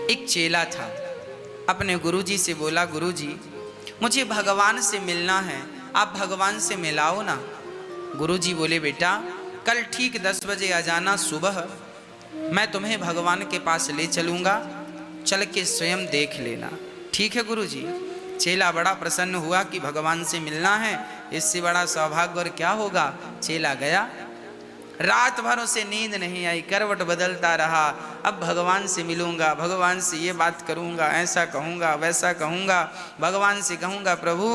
एक चेला था, अपने गुरुजी से बोला, गुरुजी मुझे भगवान से मिलना है, आप भगवान से मिलाओ ना। गुरुजी बोले, बेटा कल ठीक 10 बजे आ जाना सुबह, मैं तुम्हें भगवान के पास ले चलूँगा, चल के स्वयं देख लेना। ठीक है गुरुजी। चेला बड़ा प्रसन्न हुआ कि भगवान से मिलना है, इससे बड़ा सौभाग्य और क्या होगा। चेला गया, रात भर उसे नींद नहीं आई, करवट बदलता रहा। अब भगवान से मिलूंगा, भगवान से ये बात करूंगा, ऐसा कहूंगा, वैसा कहूंगा, भगवान से कहूंगा प्रभु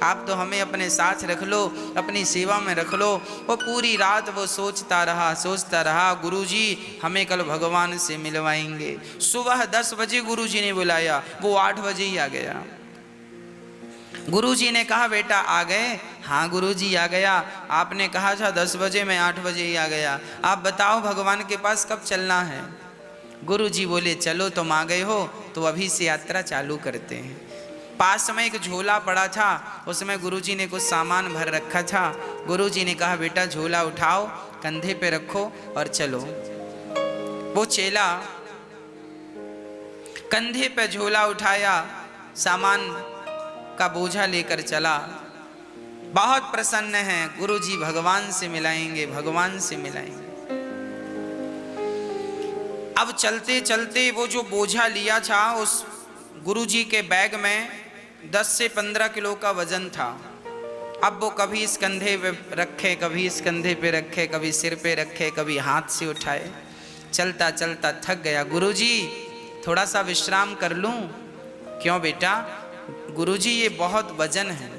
आप तो हमें अपने साथ रख लो, अपनी सेवा में रख लो। वो पूरी रात वो सोचता रहा, गुरुजी हमें कल भगवान से मिलवाएंगे। सुबह 10 बजे गुरुजी ने बुलाया, वो 8 बजे ही आ गया। गुरुजी ने कहा, बेटा आ गए? हाँ गुरुजी आ गया, आपने कहा था 10 बजे, मैं 8 बजे ही आ गया। आप बताओ भगवान के पास कब चलना है? गुरुजी बोले, चलो तुम आ गए हो तो अभी से यात्रा चालू करते हैं। पास में एक झोला पड़ा था, उसमें गुरुजी ने कुछ सामान भर रखा था। गुरुजी ने कहा, बेटा झोला उठाओ, कंधे पे रखो और चलो। वो चेला कंधे पे झोला उठाया, सामान का बोझा लेकर चला। बहुत प्रसन्न है, गुरुजी भगवान से मिलाएंगे, भगवान से मिलाएंगे। अब चलते चलते वो जो बोझा लिया था, उस गुरुजी के बैग में 10 से 15 किलो का वजन था। अब वो कभी इस कंधे पे रखे, कभी इस कंधे पे रखे, कभी सिर पे रखे, कभी हाथ से उठाए। चलता चलता थक गया। गुरुजी थोड़ा सा विश्राम कर लूं? क्यों बेटा? गुरुजी ये बहुत वजन है।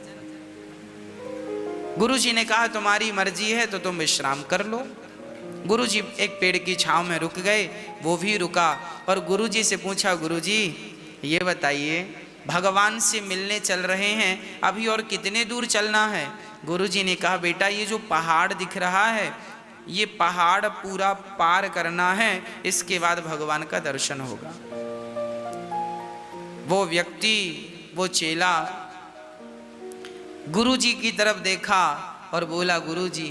गुरुजी ने कहा, तुम्हारी मर्जी है तो तुम विश्राम कर लो। गुरुजी एक पेड़ की छांव में रुक गए, वो भी रुका और गुरुजी से पूछा, गुरुजी ये बताइए भगवान से मिलने चल रहे हैं, अभी और कितने दूर चलना है? गुरुजी ने कहा, बेटा ये जो पहाड़ दिख रहा है, ये पहाड़ पूरा पार करना है, इसके बाद भगवान का दर्शन होगा। वो व्यक्ति, वो चेला गुरुजी की तरफ देखा और बोला, गुरुजी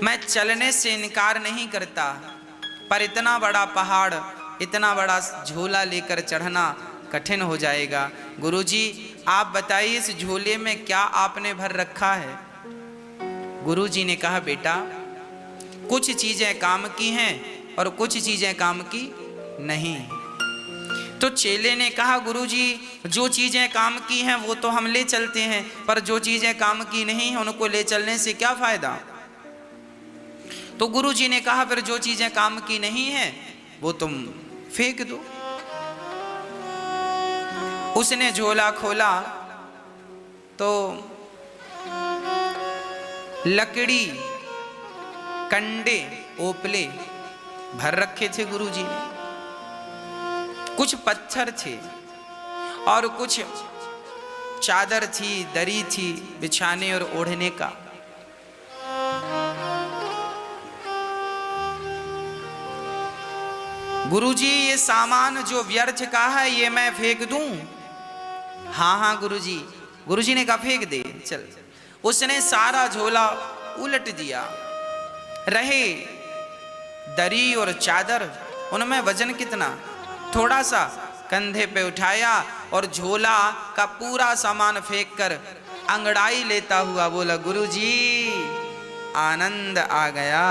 मैं चलने से इनकार नहीं करता, पर इतना बड़ा पहाड़, इतना बड़ा झोला लेकर चढ़ना कठिन हो जाएगा। गुरुजी आप बताइए इस झोले में क्या आपने भर रखा है? गुरुजी ने कहा, बेटा कुछ चीजें काम की हैं और कुछ चीजें काम की नहीं। तो चेले ने कहा, गुरुजी जो चीजें काम की हैं वो तो हम ले चलते हैं, पर जो चीजें काम की नहीं हैं उनको ले चलने से क्या फायदा? तो गुरुजी ने कहा, फिर जो चीजें काम की नहीं हैं वो तुम फेंक दो। उसने झोला खोला तो लकड़ी, कंडे, ओपले भर रखे थे गुरुजी ने। कुछ पत्थर थे और कुछ चादर थी, दरी थी बिछाने और ओढ़ने का। गुरुजी ये सामान जो व्यर्थ का है ये मैं फेंक दूं? हाँ हाँ गुरुजी। गुरुजी ने कहा, फेंक दे चल। उसने सारा झोला उलट दिया। रहे दरी और चादर, उनमें वजन कितना? थोड़ा सा। कंधे पे उठाया और झोला का पूरा सामान फेंककर अंगड़ाई लेता हुआ बोला, गुरुजी आनंद आ गया।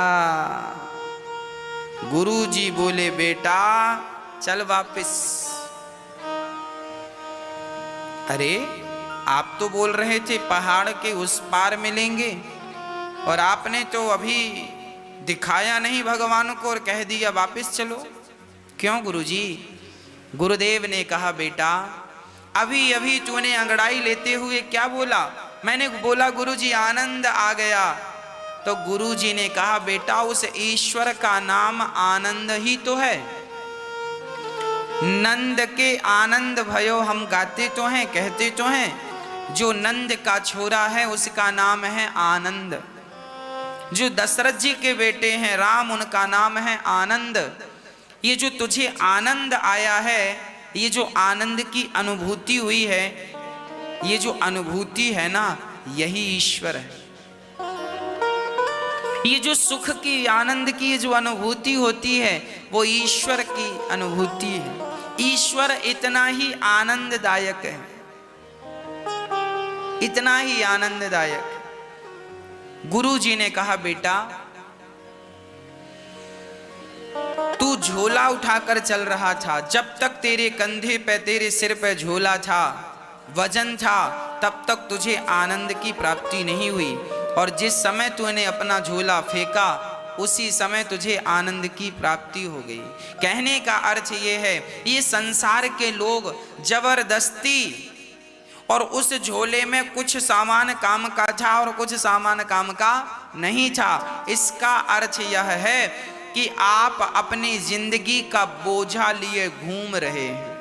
गुरुजी बोले, बेटा चल वापस। अरे आप तो बोल रहे थे पहाड़ के उस पार मिलेंगे, और आपने तो अभी दिखाया नहीं भगवान को और कह दिया वापस चलो। क्यों गुरुजी? गुरुदेव ने कहा, बेटा अभी अभी तूने अंगड़ाई लेते हुए क्या बोला? मैंने बोला गुरुजी आनंद आ गया। तो गुरुजी ने कहा, बेटा उस ईश्वर का नाम आनंद ही तो है। नंद के आनंद भयो हम गाते तो हैं, कहते तो हैं। जो नंद का छोरा है उसका नाम है आनंद। जो दशरथ जी के बेटे हैं राम, उनका नाम है आनंद। ये जो तुझे आनंद आया है, ये जो आनंद की अनुभूति हुई है, ये जो अनुभूति है ना, यही ईश्वर है। ये जो सुख की, आनंद की जो अनुभूति होती है वो ईश्वर की अनुभूति है। ईश्वर इतना ही आनंददायक है, इतना ही आनंददायक। गुरु जी ने कहा, बेटा तू झोला उठाकर चल रहा था, जब तक तेरे कंधे पे, तेरे सिर पे झोला था, वजन था, तब तक तुझे आनंद की प्राप्ति नहीं हुई। और जिस समय तूने अपना झोला फेंका उसी समय तुझे आनंद की प्राप्ति हो गई। कहने का अर्थ ये है, ये संसार के लोग जबरदस्ती, और उस झोले में कुछ सामान काम का था और कुछ सामान काम का नहीं था। इसका अर्थ यह है कि आप अपनी जिंदगी का बोझा लिए घूम रहे हैं।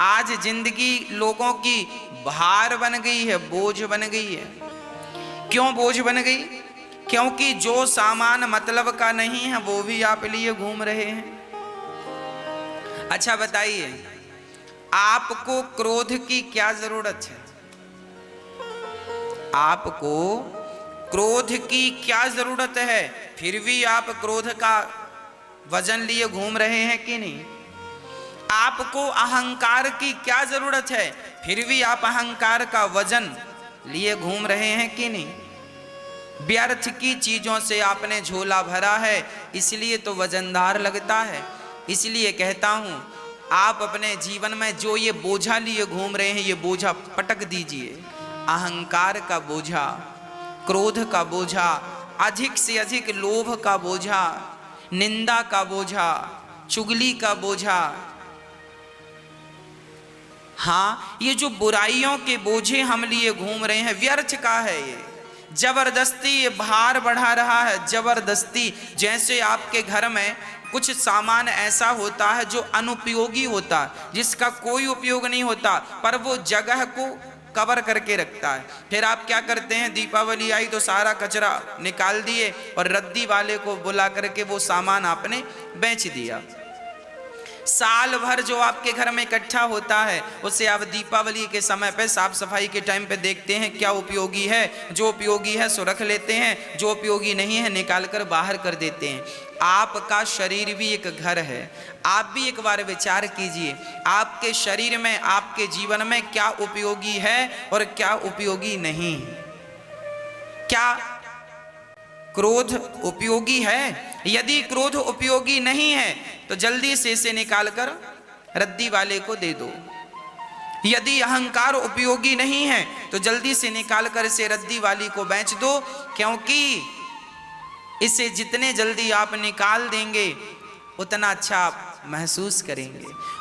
आज जिंदगी लोगों की भार बन गई है, बोझ बन गई है। क्यों बोझ बन गई? क्योंकि जो सामान मतलब का नहीं है वो भी आप लिए घूम रहे हैं। अच्छा बताइए, आपको क्रोध की क्या जरूरत है? आपको क्रोध की क्या जरूरत है? फिर भी आप क्रोध का वजन लिए घूम रहे हैं कि नहीं? आपको अहंकार की क्या जरूरत है? फिर भी आप अहंकार का वजन लिए घूम रहे हैं कि नहीं? व्यर्थ की चीजों से आपने झोला भरा है, इसलिए तो वजनदार लगता है। इसलिए कहता हूं, आप अपने जीवन में जो ये बोझा लिए घूम रहे हैं, ये बोझा पटक दीजिए। अहंकार का बोझा, क्रोध का बोझा, अधिक से अधिक लोभ का बोझा, निंदा का बोझा, चुगली का बोझा। हाँ, ये जो बुराइयों के बोझे हम लिए घूम रहे हैं, व्यर्थ का है। ये जबरदस्ती ये भार बढ़ा रहा है, जबरदस्ती। जैसे आपके घर में कुछ सामान ऐसा होता है जो अनुपयोगी होता है, जिसका कोई उपयोग नहीं होता, पर वो जगह को कवर करके रखता है। फिर आप क्या करते हैं? दीपावली आई तो सारा कचरा निकाल दिए और रद्दी वाले को बुला करके वो सामान आपने बेच दिया। साल भर जो आपके घर में इकट्ठा होता है उसे आप दीपावली के समय पे, साफ सफाई के टाइम पे देखते हैं क्या उपयोगी है। जो उपयोगी है सो रख लेते हैं, जो उपयोगी नहीं है निकाल कर बाहर कर देते हैं। आपका शरीर भी एक घर है। आप भी एक बार विचार कीजिए, आपके शरीर में, आपके जीवन में क्या उपयोगी है और क्या उपयोगी नहीं। क्या क्रोध उपयोगी है? यदि क्रोध उपयोगी नहीं है तो जल्दी से इसे निकालकर रद्दी वाले को दे दो। यदि अहंकार उपयोगी नहीं है तो जल्दी से निकालकर इसे रद्दी वाली को बेच दो, क्योंकि इसे जितने जल्दी आप निकाल देंगे उतना अच्छा आप महसूस करेंगे।